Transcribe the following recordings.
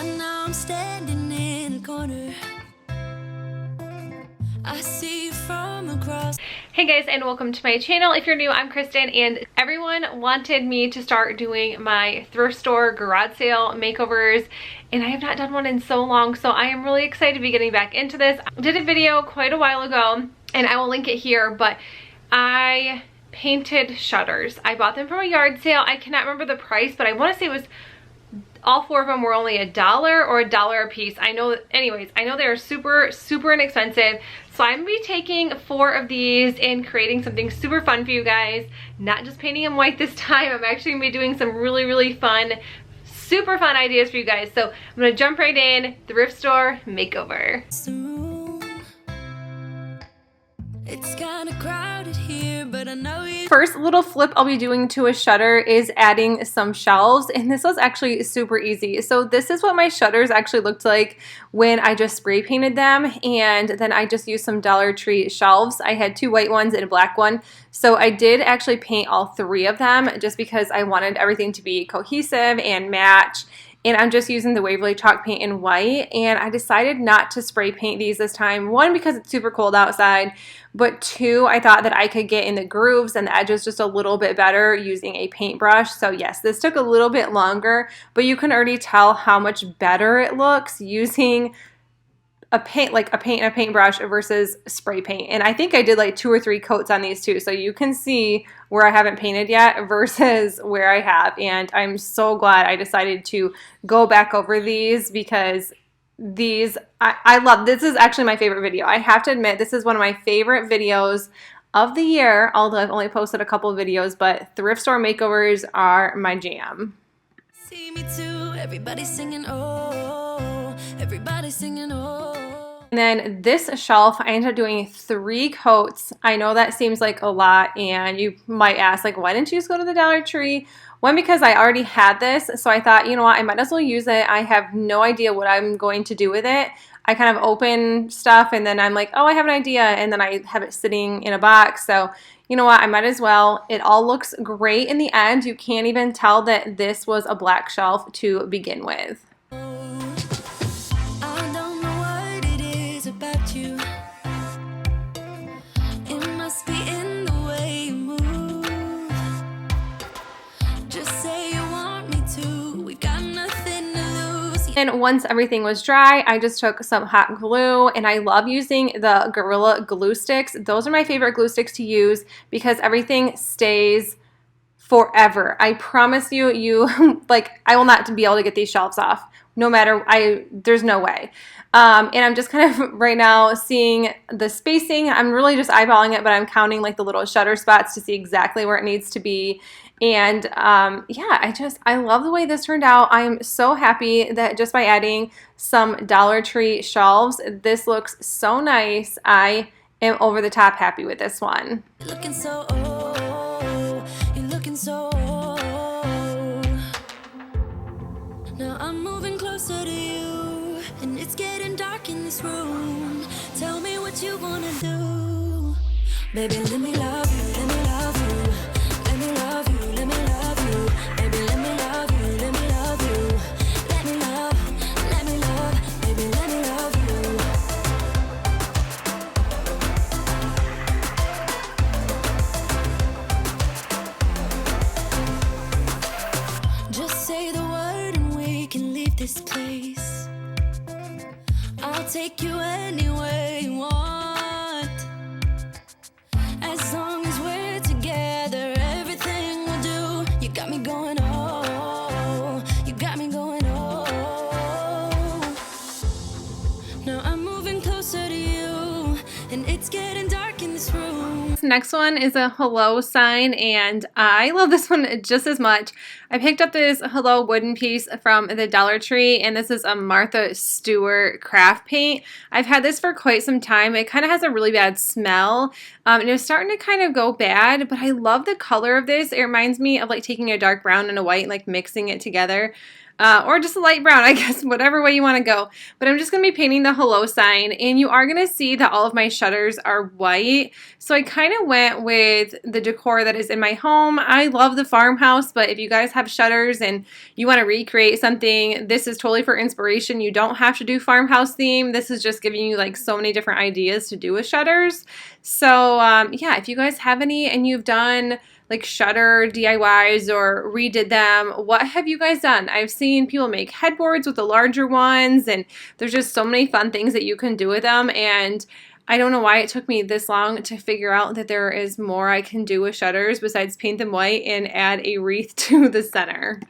Right now I'm standing in a corner. I see you from across. Hey guys, and welcome to my channel. If you're new, I'm Kristen, and everyone wanted me to start doing my thrift store garage sale makeovers, and I have not done one in so long, so I am really excited to be getting back into this. I did a video quite a while ago, and I will link it here, but I painted shutters. I bought them from a yard sale. I cannot remember the price, but I want to say it was all four of them were only $1 or $1 a piece. I know, anyways, I know they're super inexpensive. So I'm gonna be taking 4 of these and creating something super fun for you guys. Not just painting them white this time. I'm actually gonna be doing some really fun, super fun ideas for you guys. So I'm gonna jump right in, thrift store makeover. It's kind of crowded here, but I know you. First little flip I'll be doing to a shutter is adding some shelves, and this was actually super easy. So this is what my shutters actually looked like when I just spray painted them, and then I just used some Dollar Tree shelves. I had 2 white ones and a black one. So I did actually paint all 3 of them just because I wanted everything to be cohesive and match. And I'm just using the Waverly chalk paint in white, and I decided not to spray paint these this time. 1, because it's super cold outside, but 2, I thought that I could get in the grooves and the edges just a little bit better using a paintbrush. So yes, this took a little bit longer, but you can already tell how much better it looks using a paint, like a paint and a paintbrush versus spray paint. And I think I did like 2 or 3 coats on these too, so you can see where I haven't painted yet versus where I have. And I'm so glad I decided to go back over these because these, I love. This is actually my favorite video. I have to admit, this is one of my favorite videos of the year, although I've only posted a couple of videos, but thrift store makeovers are my jam. See me too, everybody singing, oh, everybody singing, oh. And then this shelf, I ended up doing 3 coats. I know that seems like a lot, and you might ask, like, why didn't you just go to the Dollar Tree? 1, because I already had this, so I thought, you know what, I might as well use it. I have no idea what I'm going to do with it. I kind of open stuff, and then I'm like, oh, I have an idea, and then I have it sitting in a box. So, you know what, I might as well. It all looks great in the end. You can't even tell that this was a black shelf to begin with. And once everything was dry, I just took some hot glue, and I love using the Gorilla glue sticks. Those are my favorite glue sticks to use because everything stays forever. I promise you, like, I will not be able to get these shelves off. No matter, there's no way. And I'm just kind of right now seeing the spacing. I'm really just eyeballing it, but I'm counting like the little shutter spots to see exactly where it needs to be. And yeah, I love the way this turned out. I'm so happy that just by adding some Dollar Tree shelves, this looks so nice. I am over the top happy with this one. You're looking so old. You're looking so old. Now I'm moving closer to you, and it's getting dark in this room. Tell me what you wanna do. Baby, let me love you, let me love you. Let me love you, let me love you. Baby, let me love you, let me love you. Let me love, baby, let me love you. Just say the word and we can leave this place. I'll take you anywhere you want. As long as we're together, everything we'll do. You got me going, oh. You got me going, oh. Now I'm moving closer to you, and it's getting dark in this room. This next one is a hello sign, and I love this one just as much. I picked up this hello wooden piece from the Dollar Tree, and this is a Martha Stewart craft paint. I've had this for quite some time. It kind of has a really bad smell, and it was starting to kind of go bad, but I love the color of this. It reminds me of like taking a dark brown and a white and like mixing it together. or just a light brown, I guess, whatever way you want to go. But I'm just going to be painting the hello sign, and you are going to see that all of my shutters are white. So I kind of went with the decor that is in my home. I love the farmhouse, but if you guys have shutters and you want to recreate something, this is totally for inspiration. You don't have to do farmhouse theme. This is just giving you like so many different ideas to do with shutters. So yeah, if you guys have any and you've done like shutter DIYs or redid them, what have you guys done? I've seen people make headboards with the larger ones, and there's just so many fun things that you can do with them, and I don't know why it took me this long to figure out that there is more I can do with shutters besides paint them white and add a wreath to the center.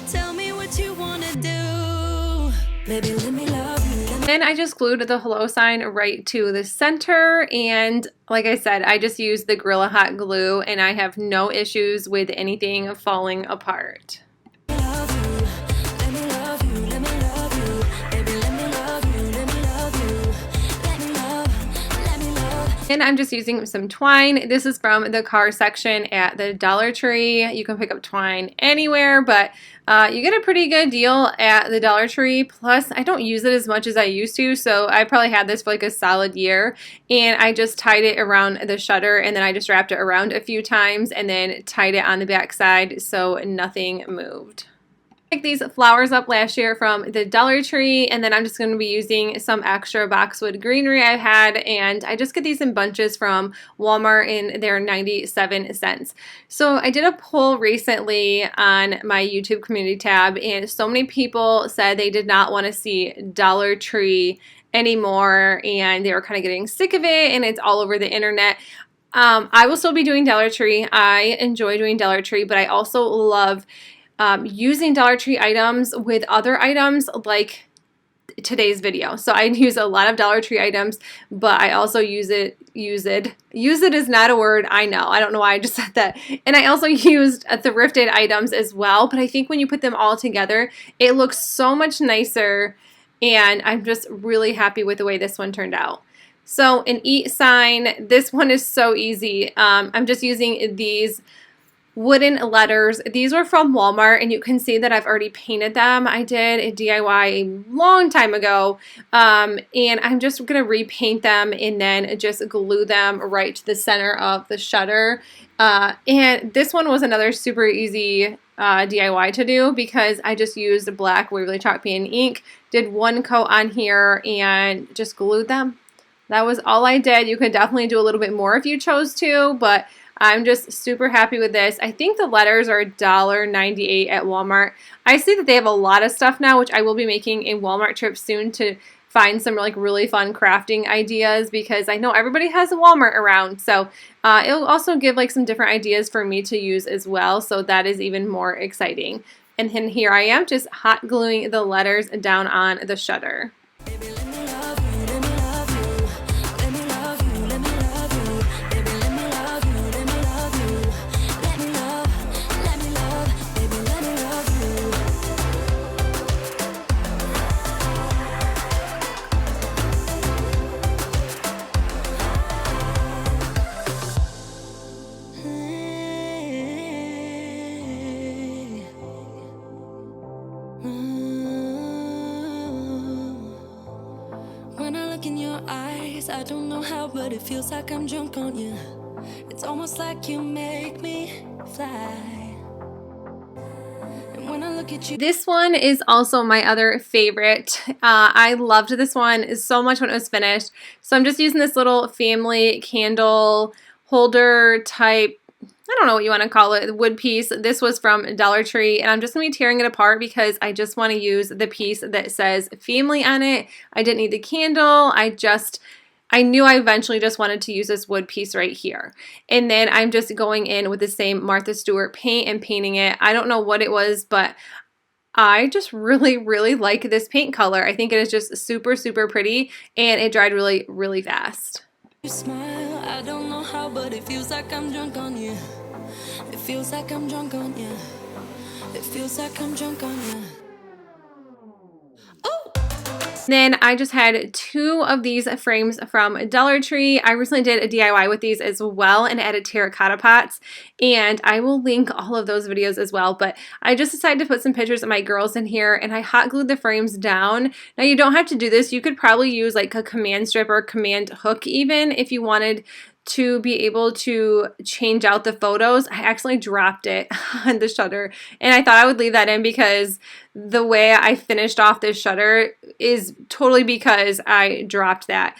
Tell me what you wanna do. Baby, let me love you. Then I just glued the hello sign right to the center, and like I said, I just used the Gorilla Hot glue, and I have no issues with anything falling apart. And I'm just using some twine. This is from the car section at the Dollar Tree. You can pick up twine anywhere, but you get a pretty good deal at the Dollar Tree. Plus, I don't use it as much as I used to, so I probably had this for like a solid year. And I just tied it around the shutter, and then I just wrapped it around a few times and then tied it on the back side so nothing moved. Picked these flowers up last year from the Dollar Tree, and then I'm just going to be using some extra boxwood greenery I had, and I just get these in bunches from Walmart, and they're 97 cents. So I did a poll recently on my YouTube community tab, and so many people said they did not want to see Dollar Tree anymore, and they were kind of getting sick of it, and it's all over the internet. I will still be doing Dollar Tree. I enjoy doing Dollar Tree, but I also love using Dollar Tree items with other items like today's video. So I use a lot of Dollar Tree items, but I also use it is not a word, I know. I don't know why I just said that. And I also used thrifted items as well, but I think when you put them all together, it looks so much nicer, and I'm just really happy with the way this one turned out. So an eat sign, this one is so easy. I'm just using these wooden letters. These were from Walmart, and you can see that I've already painted them. I did a DIY a long time ago, and I'm just going to repaint them and then just glue them right to the center of the shutter. And this one was another super easy DIY to do because I just used black Waverly Chalk Pen ink, did one coat on here, and just glued them. That was all I did. You could definitely do a little bit more if you chose to, but I'm just super happy with this. I think the letters are $1.98 at Walmart. I see that they have a lot of stuff now, which I will be making a Walmart trip soon to find some like really fun crafting ideas, because I know everybody has a Walmart around. So it'll also give like some different ideas for me to use as well. So that is even more exciting. And then here I am just hot gluing the letters down on the shutter. I don't know how, but it feels like I'm drunk on you. It's almost like you make me fly. And when I look at you. This one is also my other favorite. I loved this one so much when it was finished. So I'm just using this little family candle holder type, I don't know what you want to call it, wood piece. This was from Dollar Tree, and I'm just going to be tearing it apart because I just want to use the piece that says family on it. I didn't need the candle. I knew I eventually just wanted to use this wood piece right here. And then I'm just going in with the same Martha Stewart paint and painting it. I don't know what it was, but I just really, really like this paint color. I think it is just super, super pretty, and it dried really, really fast. You smile, I don't know how, but it feels like I'm drunk on you. It feels like I'm drunk on you. It feels like I'm drunk on you. Oh! Then I just had 2 of these frames from Dollar Tree. I recently did a DIY with these as well and added terracotta pots, and I will link all of those videos as well. But I just decided to put some pictures of my girls in here, and I hot glued the frames down. Now you don't have to do this. You could probably use like a command strip or command hook even if you wanted to be able to change out the photos. I accidentally dropped it on the shutter, and I thought I would leave that in because the way I finished off this shutter is totally because I dropped that.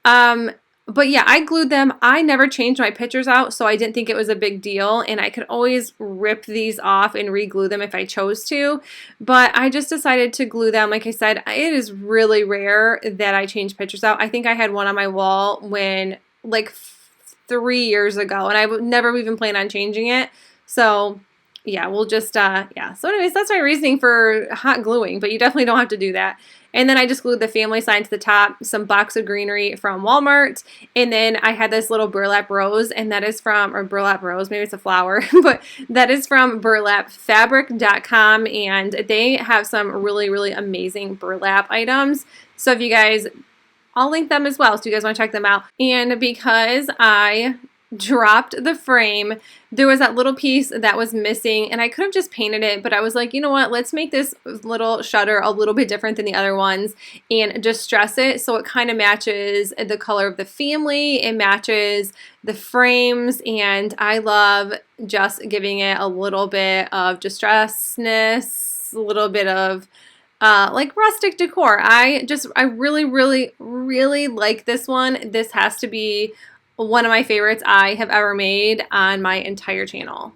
But yeah, I glued them. I never changed my pictures out, so I didn't think it was a big deal, and I could always rip these off and re-glue them if I chose to, but I just decided to glue them. Like I said, it is really rare that I change pictures out. I think I had one on my wall when, like, 3 years ago, and I would never even plan on changing it. So yeah, we'll just yeah. So anyways, that's my reasoning for hot gluing, but you definitely don't have to do that. And then I just glued the family sign to the top, some box of greenery from Walmart, and then I had this little burlap rose, and that is from, or burlap rose, maybe it's a flower, but that is from burlapfabric.com, and they have some really, really amazing burlap items. So if you guys, I'll link them as well, so you guys want to check them out. And because I dropped the frame, there was that little piece that was missing, and I could have just painted it, but I was like, you know what, let's make this little shutter a little bit different than the other ones and distress it so it kind of matches the color of the family, it matches the frames, and I love just giving it a little bit of distressedness, a little bit of like rustic decor. I really, really, really like this one. This has to be one of my favorites I have ever made on my entire channel.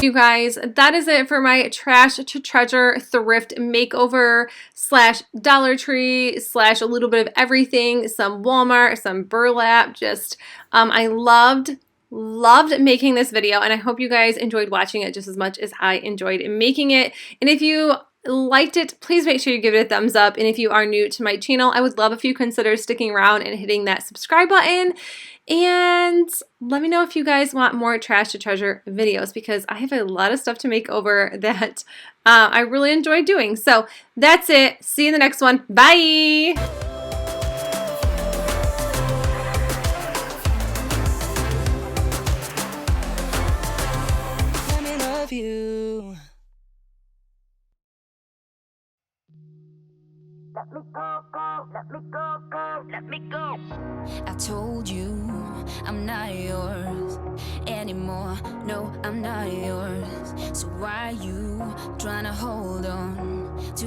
You guys, that is it for my trash to treasure thrift makeover slash Dollar Tree slash a little bit of everything, some Walmart, some burlap. Just I loved making this video, and I hope you guys enjoyed watching it just as much as I enjoyed making it. And if you liked it, please make sure you give it a thumbs up, and if you are new to my channel, I would love if you consider sticking around and hitting that subscribe button. And let me know if you guys want more trash to treasure videos, because I have a lot of stuff to make over that I really enjoy doing. So that's it. See you in the next one. Bye! Let me love you. Let me go, go, let me go, go, let me go. I told you I'm not yours anymore. No, I'm not yours. So why you trying to hold on to